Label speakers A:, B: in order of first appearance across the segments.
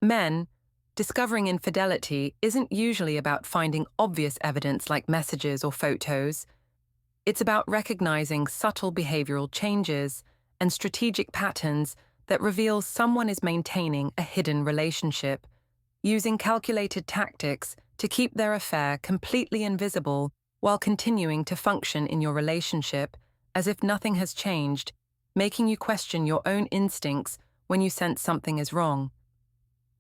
A: Men, discovering infidelity isn't usually about finding obvious evidence like messages or photos. It's about recognizing subtle behavioral changes and strategic patterns that reveal someone is maintaining a hidden relationship, using calculated tactics to keep their affair completely invisible while continuing to function in your relationship as if nothing has changed, making you question your own instincts when you sense something is wrong.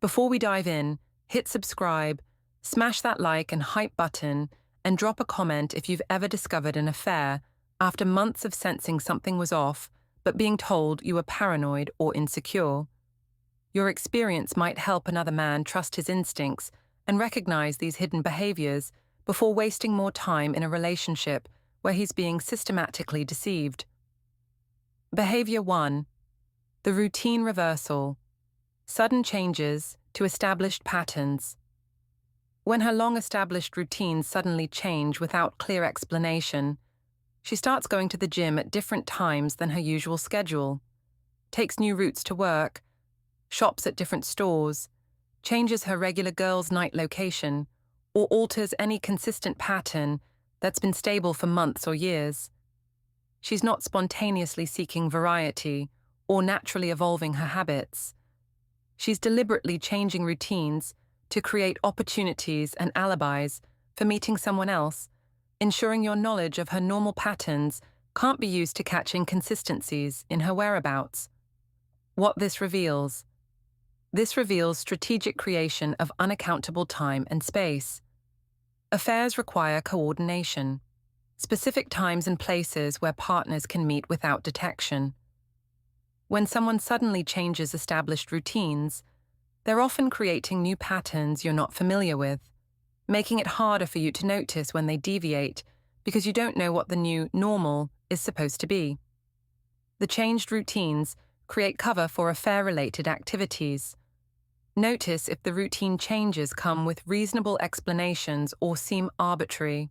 A: Before we dive in, hit subscribe, smash that like and hype button, and drop a comment if you've ever discovered an affair after months of sensing something was off, but being told you were paranoid or insecure. Your experience might help another man trust his instincts and recognize these hidden behaviors before wasting more time in a relationship where he's being systematically deceived. Behavior 1. The routine reversal. Sudden changes to established patterns. When her long-established routines suddenly change without clear explanation, she starts going to the gym at different times than her usual schedule, takes new routes to work, shops at different stores, changes her regular girls' night location, or alters any consistent pattern that's been stable for months or years. She's not spontaneously seeking variety or naturally evolving her habits. She's deliberately changing routines to create opportunities and alibis for meeting someone else, ensuring your knowledge of her normal patterns can't be used to catch inconsistencies in her whereabouts. What this reveals? This reveals strategic creation of unaccountable time and space. Affairs require coordination, specific times and places where partners can meet without detection. When someone suddenly changes established routines, they're often creating new patterns you're not familiar with, making it harder for you to notice when they deviate because you don't know what the new normal is supposed to be. The changed routines create cover for affair-related activities. Notice if the routine changes come with reasonable explanations or seem arbitrary.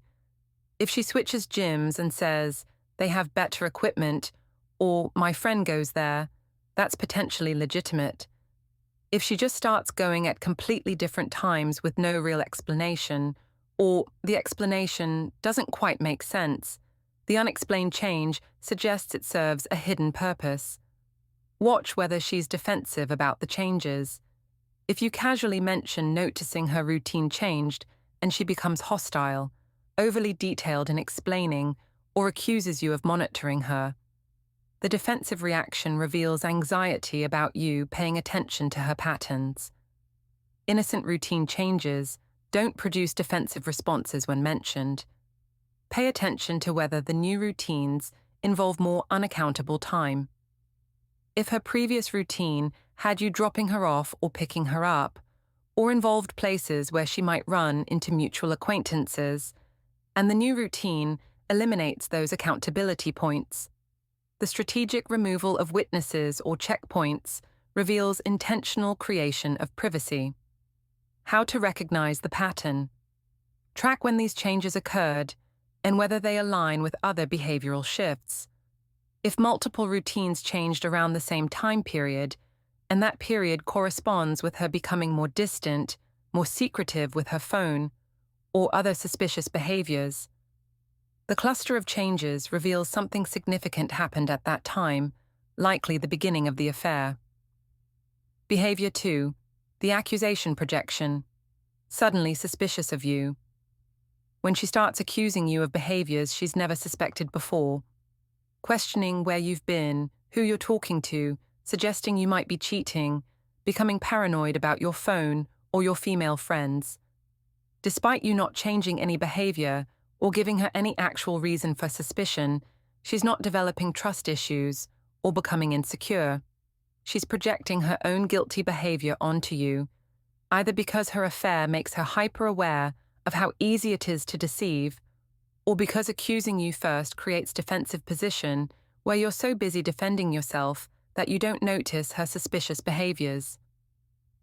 A: If she switches gyms and says, "They have better equipment," or "My friend goes there," that's potentially legitimate. If she just starts going at completely different times with no real explanation, or the explanation doesn't quite make sense, the unexplained change suggests it serves a hidden purpose. Watch whether she's defensive about the changes. If you casually mention noticing her routine changed and she becomes hostile, overly detailed in explaining, or accuses you of monitoring her, the defensive reaction reveals anxiety about you paying attention to her patterns. Innocent routine changes don't produce defensive responses when mentioned. Pay attention to whether the new routines involve more unaccountable time. If her previous routine had you dropping her off or picking her up, or involved places where she might run into mutual acquaintances, and the new routine eliminates those accountability points, the strategic removal of witnesses or checkpoints reveals intentional creation of privacy. How to recognize the pattern. Track when these changes occurred and whether they align with other behavioral shifts. If multiple routines changed around the same time period, and that period corresponds with her becoming more distant, more secretive with her phone, or other suspicious behaviors, the cluster of changes reveals something significant happened at that time, likely the beginning of the affair. Behavior 2. The accusation projection. Suddenly suspicious of you. When she starts accusing you of behaviors she's never suspected before, questioning where you've been, who you're talking to, suggesting you might be cheating, becoming paranoid about your phone or your female friends. Despite you not changing any behavior or giving her any actual reason for suspicion, she's not developing trust issues or becoming insecure. She's projecting her own guilty behavior onto you, either because her affair makes her hyper-aware of how easy it is to deceive, or because accusing you first creates defensive position where you're so busy defending yourself that you don't notice her suspicious behaviors.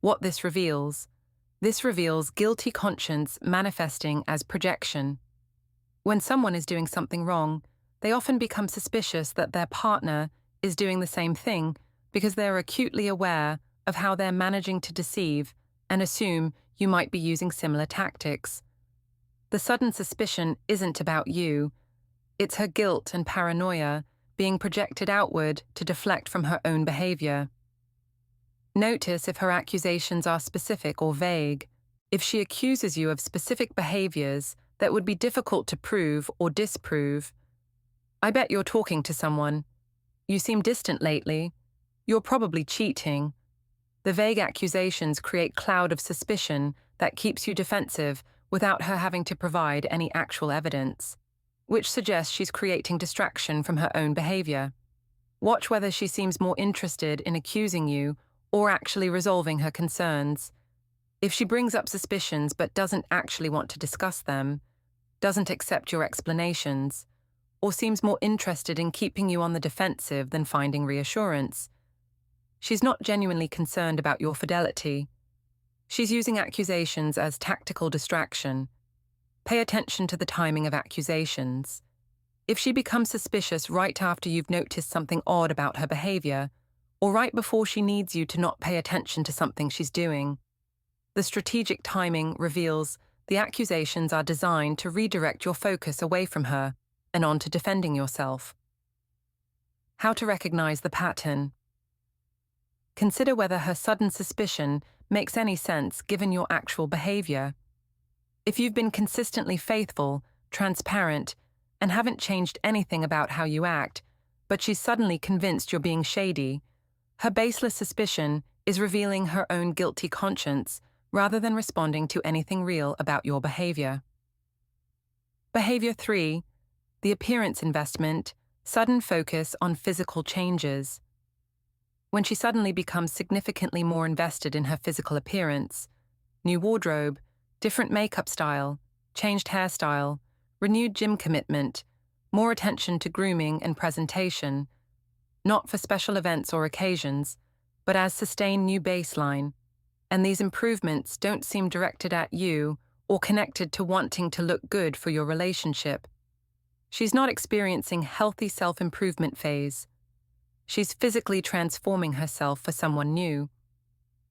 A: What this reveals? This reveals guilty conscience manifesting as projection. When someone is doing something wrong, they often become suspicious that their partner is doing the same thing because they are acutely aware of how they're managing to deceive and assume you might be using similar tactics. The sudden suspicion isn't about you. It's her guilt and paranoia being projected outward to deflect from her own behavior. Notice if her accusations are specific or vague. If she accuses you of specific behaviors that would be difficult to prove or disprove. "I bet you're talking to someone. You seem distant lately. You're probably cheating." The vague accusations create cloud of suspicion that keeps you defensive without her having to provide any actual evidence, which suggests she's creating distraction from her own behavior. Watch whether she seems more interested in accusing you or actually resolving her concerns. If she brings up suspicions but doesn't actually want to discuss them, doesn't accept your explanations, or seems more interested in keeping you on the defensive than finding reassurance, she's not genuinely concerned about your fidelity. She's using accusations as tactical distraction. Pay attention to the timing of accusations. If she becomes suspicious right after you've noticed something odd about her behavior, or right before she needs you to not pay attention to something she's doing, the strategic timing reveals the accusations are designed to redirect your focus away from her and onto defending yourself. How to recognize the pattern. Consider whether her sudden suspicion makes any sense given your actual behavior. If you've been consistently faithful, transparent, and haven't changed anything about how you act, but she's suddenly convinced you're being shady, her baseless suspicion is revealing her own guilty conscience rather than responding to anything real about your behavior. Behavior 3. The appearance investment, sudden focus on physical changes. When she suddenly becomes significantly more invested in her physical appearance, new wardrobe, different makeup style, changed hairstyle, renewed gym commitment, more attention to grooming and presentation, not for special events or occasions, but as sustained new baseline, and these improvements don't seem directed at you or connected to wanting to look good for your relationship. She's not experiencing healthy self-improvement phase. She's physically transforming herself for someone new,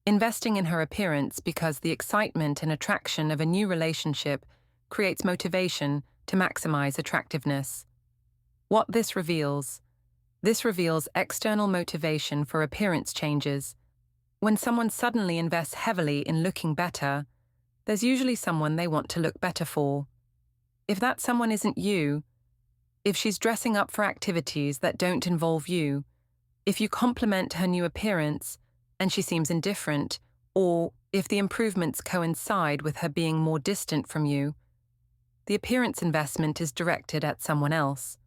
A: investing in her appearance because the excitement and attraction of a new relationship creates motivation to maximize attractiveness. What this reveals? This reveals external motivation for appearance changes. When someone suddenly invests heavily in looking better, there's usually someone they want to look better for. If that someone isn't you, if she's dressing up for activities that don't involve you, if you compliment her new appearance and she seems indifferent, or if the improvements coincide with her being more distant from you, the appearance investment is directed at someone else.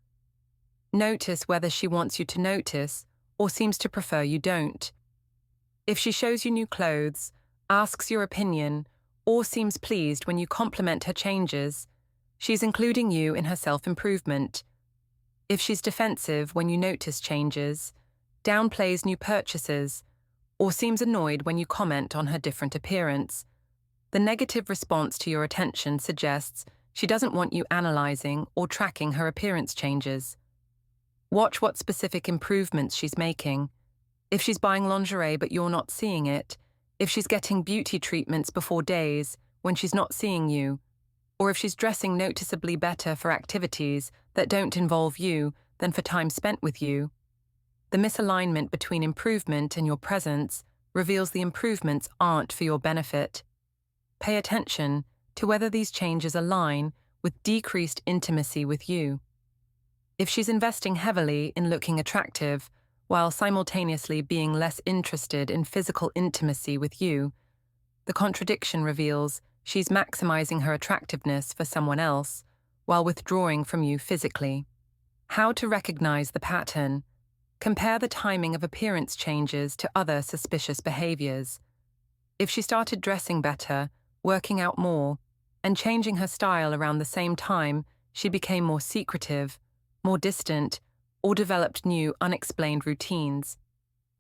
A: Notice whether she wants you to notice or seems to prefer you don't. If she shows you new clothes, asks your opinion, or seems pleased when you compliment her changes, she's including you in her self-improvement. If she's defensive when you notice changes, downplays new purchases, or seems annoyed when you comment on her different appearance, the negative response to your attention suggests she doesn't want you analyzing or tracking her appearance changes. Watch what specific improvements she's making. If she's buying lingerie but you're not seeing it, if she's getting beauty treatments before days when she's not seeing you, or if she's dressing noticeably better for activities that don't involve you than for time spent with you. The misalignment between improvement and your presence reveals the improvements aren't for your benefit. Pay attention to whether these changes align with decreased intimacy with you. If she's investing heavily in looking attractive, while simultaneously being less interested in physical intimacy with you, the contradiction reveals she's maximizing her attractiveness for someone else while withdrawing from you physically. How to recognize the pattern? Compare the timing of appearance changes to other suspicious behaviors. If she started dressing better, working out more, and changing her style around the same time, she became more secretive, more distant, or developed new unexplained routines.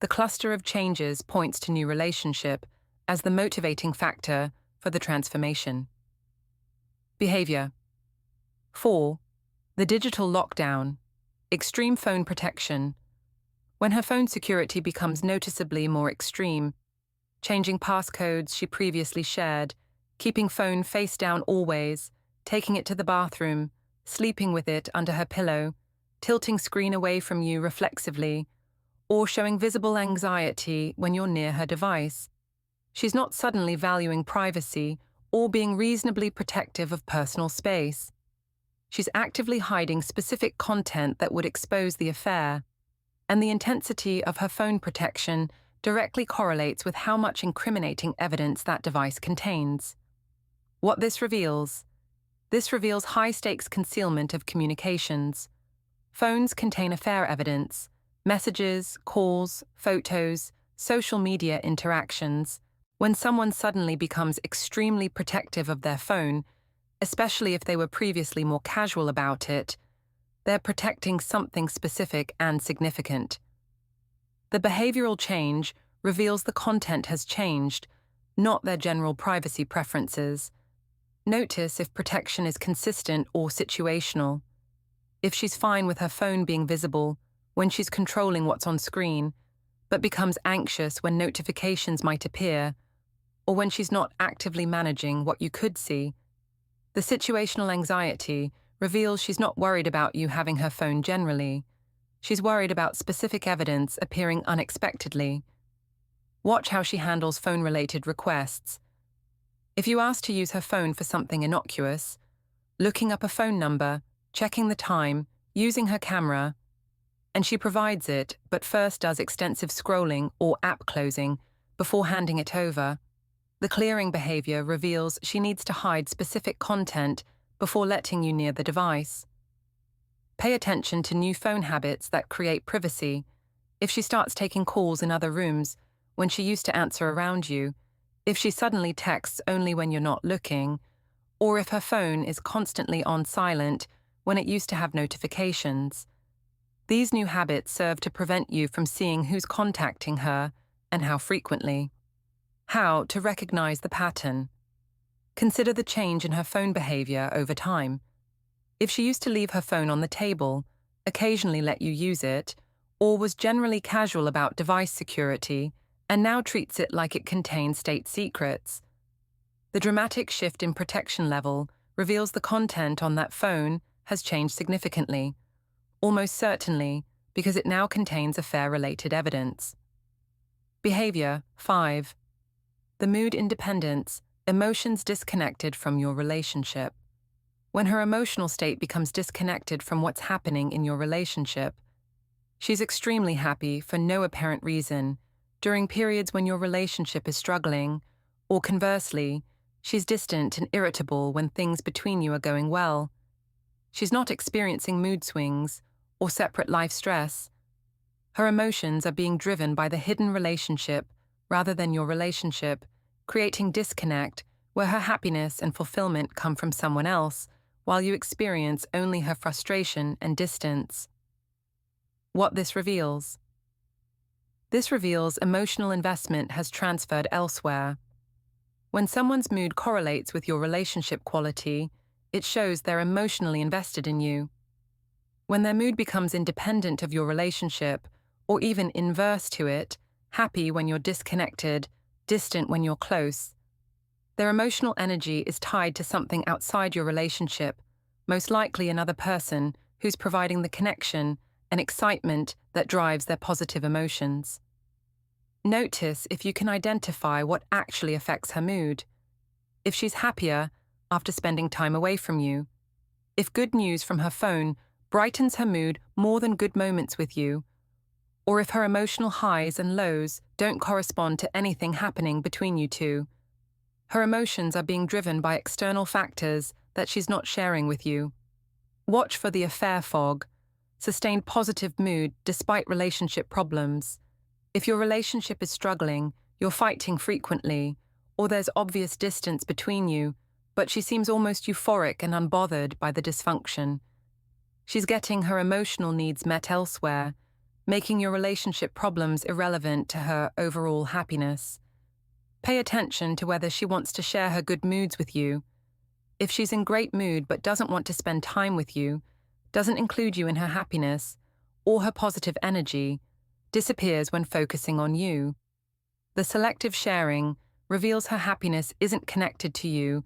A: The cluster of changes points to new relationship as the motivating factor for the transformation. Behavior. 4. The digital lockdown. Extreme phone protection. When her phone security becomes noticeably more extreme, changing passcodes she previously shared, keeping phone face down always, taking it to the bathroom, sleeping with it under her pillow, tilting screen away from you reflexively, or showing visible anxiety when you're near her device. She's not suddenly valuing privacy or being reasonably protective of personal space. She's actively hiding specific content that would expose the affair, and the intensity of her phone protection directly correlates with how much incriminating evidence that device contains. What this reveals? This reveals high-stakes concealment of communications. Phones contain affair evidence, messages, calls, photos, social media interactions. When someone suddenly becomes extremely protective of their phone, especially if they were previously more casual about it, they're protecting something specific and significant. The behavioral change reveals the content has changed, not their general privacy preferences. Notice if protection is consistent or situational. If she's fine with her phone being visible when she's controlling what's on screen, but becomes anxious when notifications might appear, or when she's not actively managing what you could see. The situational anxiety reveals she's not worried about you having her phone generally. She's worried about specific evidence appearing unexpectedly. Watch how she handles phone-related requests. If you ask to use her phone for something innocuous, looking up a phone number, checking the time, using her camera, and she provides it but first does extensive scrolling or app closing before handing it over, the clearing behavior reveals she needs to hide specific content before letting you near the device. Pay attention to new phone habits that create privacy. If she starts taking calls in other rooms when she used to answer around you, if she suddenly texts only when you're not looking, or if her phone is constantly on silent when it used to have notifications. These new habits serve to prevent you from seeing who's contacting her and how frequently. How to recognize the pattern. Consider the change in her phone behavior over time. If she used to leave her phone on the table, occasionally let you use it, or was generally casual about device security, and now treats it like it contains state secrets. The dramatic shift in protection level reveals the content on that phone has changed significantly, almost certainly because it now contains affair-related evidence. Behavior 5. The mood independence, emotions disconnected from your relationship. When her emotional state becomes disconnected from what's happening in your relationship, she's extremely happy for no apparent reason during periods when your relationship is struggling, or conversely, she's distant and irritable when things between you are going well. She's not experiencing mood swings or separate life stress. Her emotions are being driven by the hidden relationship rather than your relationship, creating disconnect where her happiness and fulfillment come from someone else, while you experience only her frustration and distance. What this reveals? This reveals emotional investment has transferred elsewhere. When someone's mood correlates with your relationship quality, it shows they're emotionally invested in you. When their mood becomes independent of your relationship, or even inverse to it, happy when you're disconnected, distant when you're close, their emotional energy is tied to something outside your relationship, most likely another person who's providing the connection and excitement that drives their positive emotions. Notice if you can identify what actually affects her mood. If she's happier after spending time away from you. If good news from her phone brightens her mood more than good moments with you. Or if her emotional highs and lows don't correspond to anything happening between you two. Her emotions are being driven by external factors that she's not sharing with you. Watch for the affair fog, sustained positive mood despite relationship problems. If your relationship is struggling, you're fighting frequently, or there's obvious distance between you, but she seems almost euphoric and unbothered by the dysfunction. She's getting her emotional needs met elsewhere, making your relationship problems irrelevant to her overall happiness. Pay attention to whether she wants to share her good moods with you. If she's in great mood but doesn't want to spend time with you, doesn't include you in her happiness, or her positive energy, disappears when focusing on you. The selective sharing reveals her happiness isn't connected to you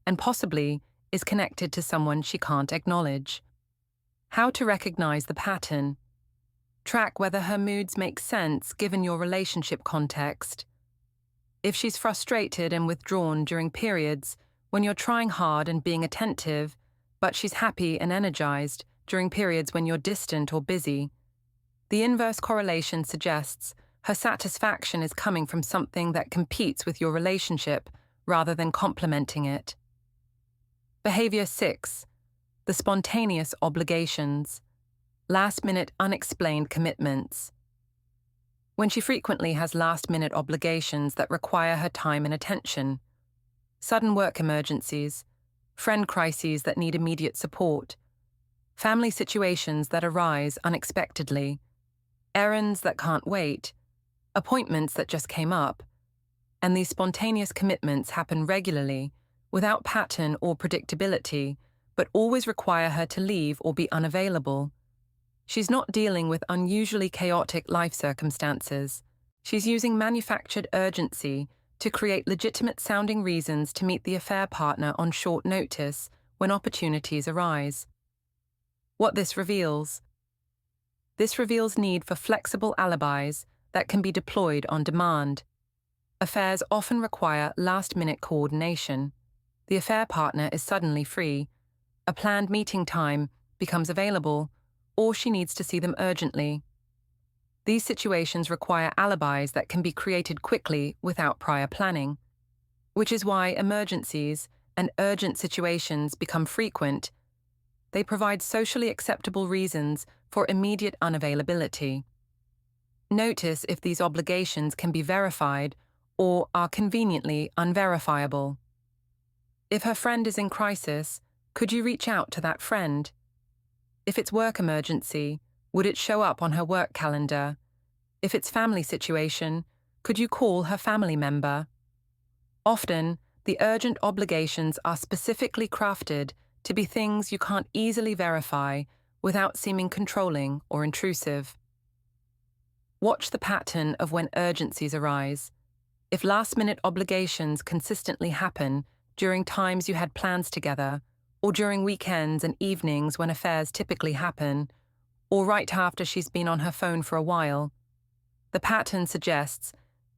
A: and possibly is connected to someone she can't acknowledge. How to recognize the pattern. Track whether her moods make sense given your relationship context. If she's frustrated and withdrawn during periods when you're trying hard and being attentive, but she's happy and energized during periods when you're distant or busy, the inverse correlation suggests her satisfaction is coming from something that competes with your relationship rather than complementing it. Behavior 6. The spontaneous obligations. Last-minute unexplained commitments. When she frequently has last-minute obligations that require her time and attention, sudden work emergencies, friend crises that need immediate support, family situations that arise unexpectedly, errands that can't wait, appointments that just came up, and these spontaneous commitments happen regularly, without pattern or predictability, but always require her to leave or be unavailable. She's not dealing with unusually chaotic life circumstances. She's using manufactured urgency to create legitimate-sounding reasons to meet the affair partner on short notice when opportunities arise. What this reveals. This reveals need for flexible alibis that can be deployed on demand. Affairs often require last-minute coordination. The affair partner is suddenly free. A planned meeting time becomes available, or she needs to see them urgently. These situations require alibis that can be created quickly without prior planning, which is why emergencies and urgent situations become frequent. They provide socially acceptable reasons for immediate unavailability. Notice if these obligations can be verified or are conveniently unverifiable. If her friend is in crisis, could you reach out to that friend? If it's work emergency, would it show up on her work calendar? If it's family situation, could you call her family member? Often, the urgent obligations are specifically crafted to be things you can't easily verify without seeming controlling or intrusive. Watch the pattern of when urgencies arise. If last-minute obligations consistently happen during times you had plans together, or during weekends and evenings when affairs typically happen, or right after she's been on her phone for a while, the pattern suggests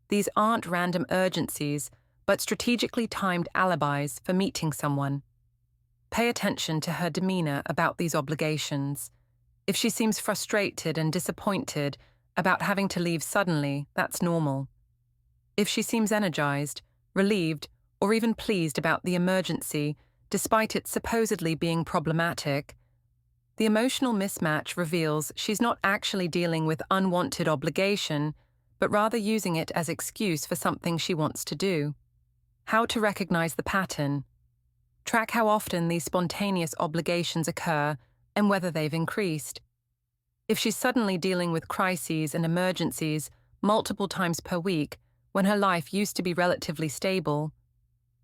A: these aren't random urgencies, but strategically timed alibis for meeting someone. Pay attention to her demeanor about these obligations. If she seems frustrated and disappointed about having to leave suddenly, that's normal. If she seems energized, relieved, or even pleased about the emergency, despite it supposedly being problematic, the emotional mismatch reveals she's not actually dealing with unwanted obligation, but rather using it as excuse for something she wants to do. How to recognize the pattern. Track how often these spontaneous obligations occur and whether they've increased. If she's suddenly dealing with crises and emergencies multiple times per week when her life used to be relatively stable,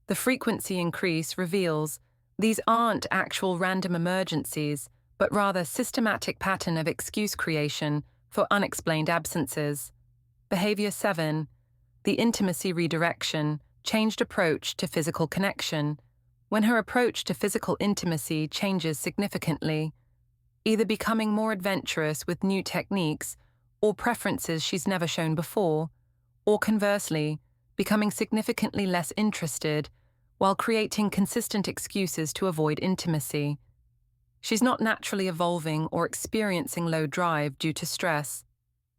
A: the frequency increase reveals these aren't actual random emergencies, but rather systematic pattern of excuse creation for unexplained absences. Behavior 7. The intimacy redirection, changed approach to physical connection. When her approach to physical intimacy changes significantly, either becoming more adventurous with new techniques or preferences she's never shown before, or conversely, becoming significantly less interested while creating consistent excuses to avoid intimacy. She's not naturally evolving or experiencing low drive due to stress.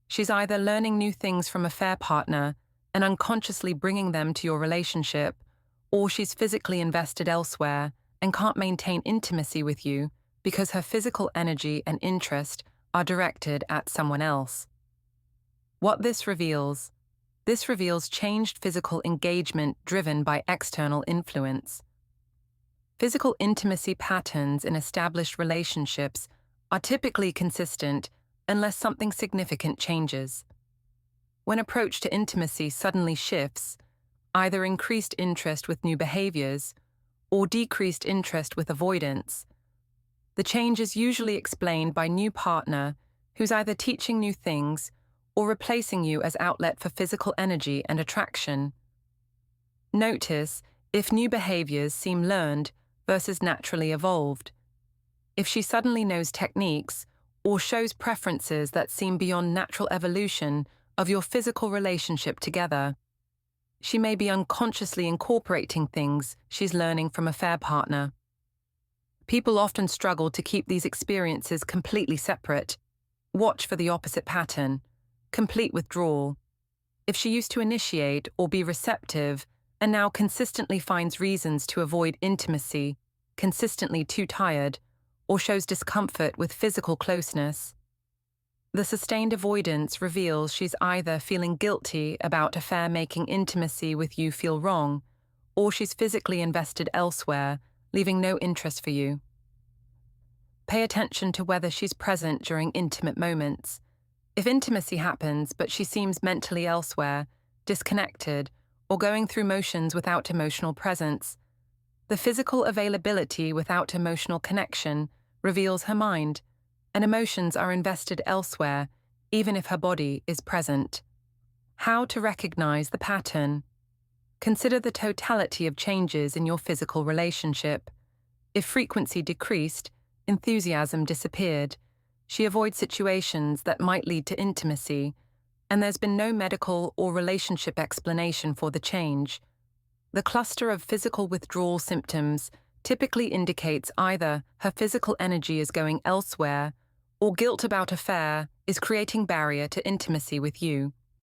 A: She's either learning new things from a affair partner and unconsciously bringing them to your relationship, or she's physically invested elsewhere and can't maintain intimacy with you because her physical energy and interest are directed at someone else. What this reveals changed physical engagement driven by external influence. Physical intimacy patterns in established relationships are typically consistent unless something significant changes. When approach to intimacy suddenly shifts, either increased interest with new behaviors or decreased interest with avoidance, the change is usually explained by new partner who's either teaching new things or replacing you as outlet for physical energy and attraction. Notice if new behaviors seem learned versus naturally evolved. If she suddenly knows techniques or shows preferences that seem beyond natural evolution of your physical relationship together. She may be unconsciously incorporating things she's learning from a fair partner. People often struggle to keep these experiences completely separate. Watch for the opposite pattern, complete withdrawal. If she used to initiate or be receptive and now consistently finds reasons to avoid intimacy, consistently too tired, or shows discomfort with physical closeness. The sustained avoidance reveals she's either feeling guilty about affair making intimacy with you feel wrong, or she's physically invested elsewhere, leaving no interest for you. Pay attention to whether she's present during intimate moments. If intimacy happens but she seems mentally elsewhere, disconnected, or going through motions without emotional presence, the physical availability without emotional connection reveals her mind, and emotions are invested elsewhere, even if her body is present. How to recognize the pattern? Consider the totality of changes in your physical relationship. If frequency decreased, enthusiasm disappeared, she avoids situations that might lead to intimacy, and there's been no medical or relationship explanation for the change. The cluster of physical withdrawal symptoms typically indicates either her physical energy is going elsewhere or guilt about affair is creating barrier to intimacy with you.